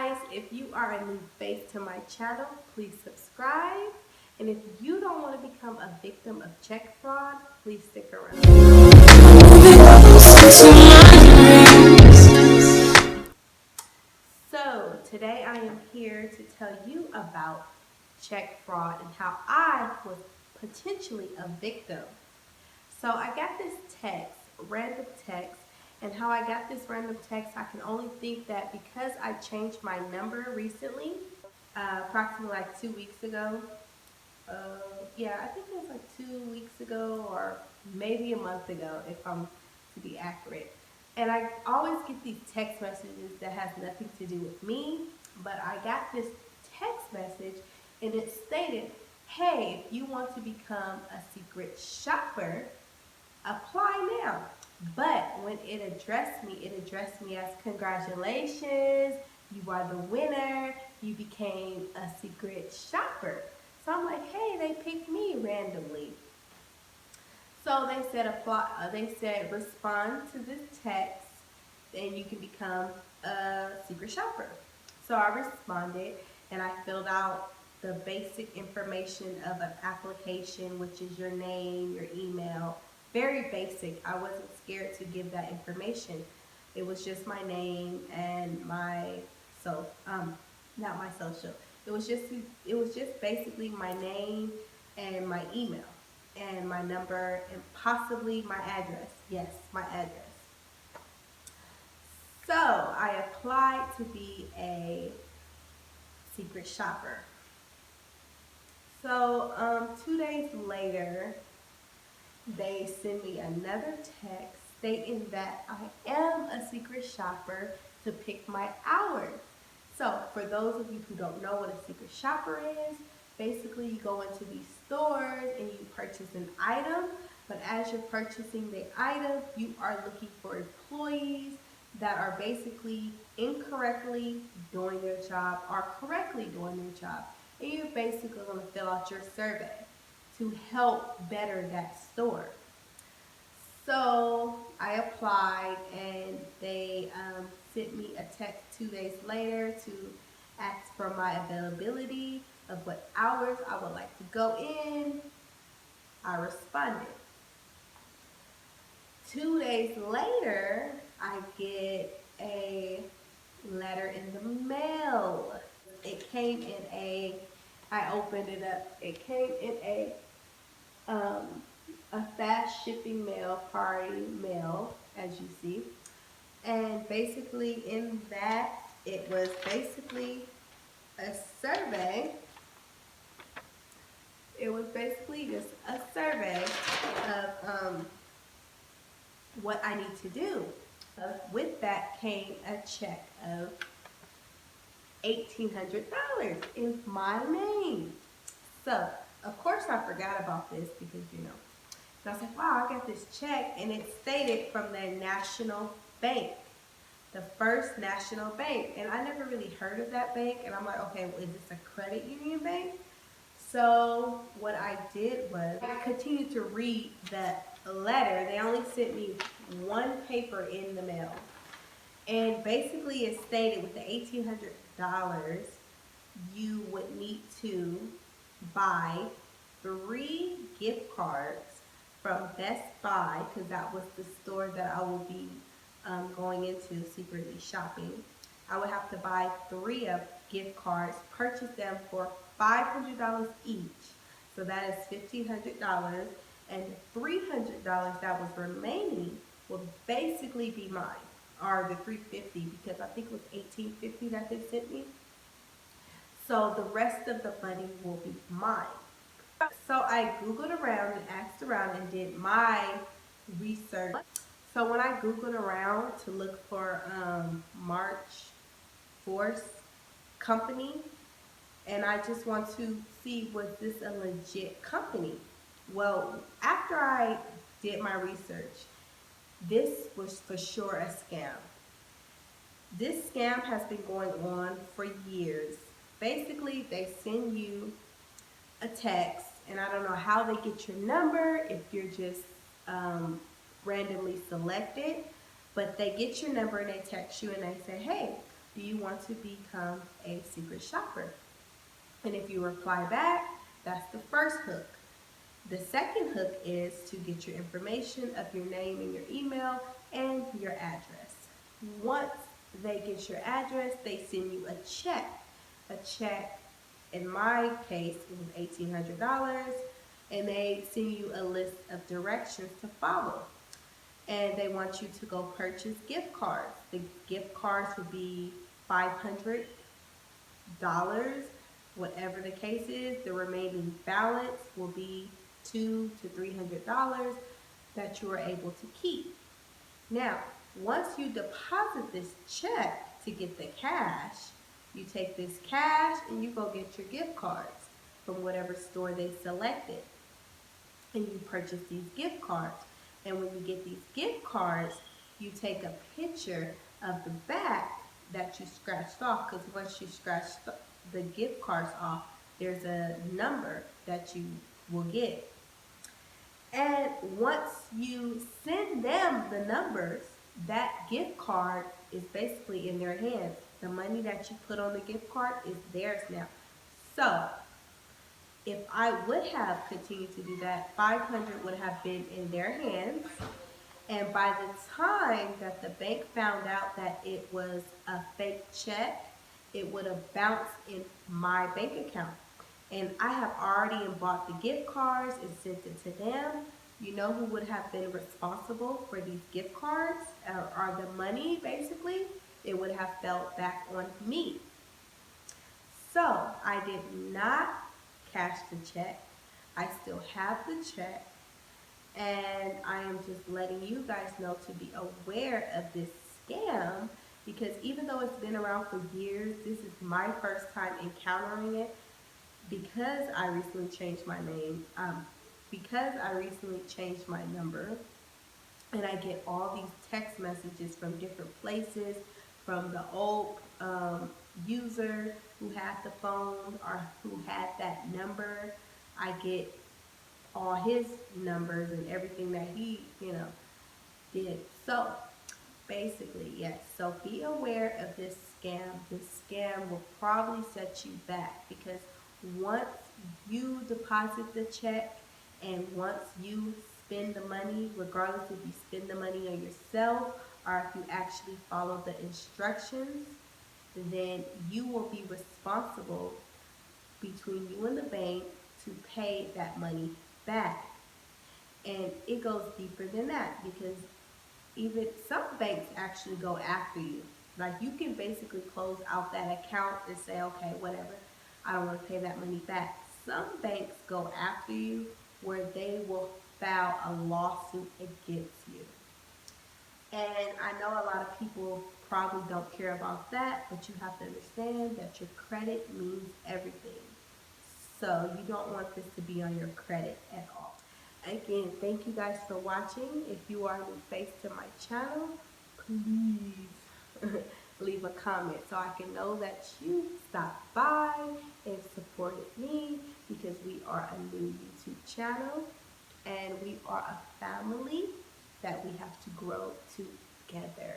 guys, if you are a new face to my channel, please subscribe. And if you don't want to become a victim of check fraud, please stick around. So today I am here to tell you about check fraud and how I was potentially a victim. So I got this text, random text, and how I got this random text, I can only think that because I changed my number recently, approximately like 2 weeks ago. Yeah, I think it was like 2 weeks ago or maybe a month ago, if I'm to be accurate. And I always get these text messages that has nothing to do with me, but I got this text message and it stated, hey, if you want to become a secret shopper, apply now. But when it addressed me as congratulations, you are the winner, you became a secret shopper. So I'm like, hey, they picked me randomly. So they said respond to this text and you can become a secret shopper. So I responded and I filled out the basic information of an application, which is your name, your email. Very basic. I wasn't scared to give that information. It was just my name and not my social. It was just basically my name and my email and my number and possibly my address. Yes, my address. So I applied to be a secret shopper. So 2 days later, they send me another text stating that I am a secret shopper to pick my hours. So for those of you who don't know what a secret shopper is, basically you go into these stores and you purchase an item, but as you're purchasing the item, you are looking for employees that are basically incorrectly doing their job or correctly doing their job. And you're basically going to fill out your survey to help better that store. So I applied and they sent me a text 2 days later to ask for my availability of what hours I would like to go in. I responded. 2 days later, I get a letter in the mail. It came in I opened it up. It came in a fast shipping mail, priority mail, as you see. And basically in that, it was basically a survey. It was basically just a survey of what I need to do. With that came a check of $1,800 in my name. So, of course I forgot about this because, and I was like, wow, I got this check and it stated from the National Bank, the First National Bank. And I never really heard of that bank. And I'm like, okay, well, is this a credit union bank? So what I did was I continued to read that letter. They only sent me one paper in the mail. And basically it stated with the $1,800, you would need to buy 3 gift cards from Best Buy, because that was the store that I will be going into secretly shopping. I would have to buy 3 of gift cards, purchase them for $500 each. So that is $1,500, and $300 that was remaining will basically be mine, or the $350, because I think it was $1,850 that they sent me. So the rest of the money will be mine. So I Googled around and asked around and did my research. So when I Googled around to look for March Force company, and I just want to see, was this a legit company? Well, after I did my research, this was for sure a scam. This scam has been going on for years. Basically, they send you a text, and I don't know how they get your number, if you're just randomly selected, but they get your number and they text you and they say, hey, do you want to become a secret shopper? And if you reply back, that's the first hook. The second hook is to get your information of your name and your email and your address. Once they get your address, they send you a check. A check, in my case, it was $1,800, and they send you a list of directions to follow. And they want you to go purchase gift cards. The gift cards would be $500, whatever the case is. The remaining balance will be $200 to $300 that you are able to keep. Now, once you deposit this check to get the cash, you take this cash and you go get your gift cards from whatever store they selected. And you purchase these gift cards. And when you get these gift cards, you take a picture of the back that you scratched off, because once you scratch the gift cards off, there's a number that you will get. And once you send them the numbers, that gift card is basically in their hands. The money that you put on the gift card is theirs now. So if I would have continued to do that, 500 would have been in their hands. And by the time that the bank found out that it was a fake check, it would have bounced in my bank account. And I have already bought the gift cards and sent it to them. You know who would have been responsible for these gift cards, or the money basically? It would have fell back on me. So I did not cash the check. I still have the check. And I am just letting you guys know to be aware of this scam, because even though it's been around for years, this is my first time encountering it, because I recently changed my name, because I recently changed my number, and I get all these text messages from different places, from the old user who had the phone or who had that number. I get all his numbers and everything that he, did. So basically, yes. So be aware of this scam. This scam will probably set you back, because once you deposit the check and once you spend the money, regardless if you spend the money on yourself or if you actually follow the instructions, then you will be responsible between you and the bank to pay that money back. And it goes deeper than that, because even some banks actually go after you. Like, you can basically close out that account and say, okay, whatever, I don't want to pay that money back. Some banks go after you where they will file a lawsuit against you. And I know a lot of people probably don't care about that, but you have to understand that your credit means everything. So you don't want this to be on your credit at all. Again, thank you guys for watching. If you are a new face to my channel, please leave a comment so I can know that you stopped by and supported me, because we are a new YouTube channel and we are a family that we have to grow together.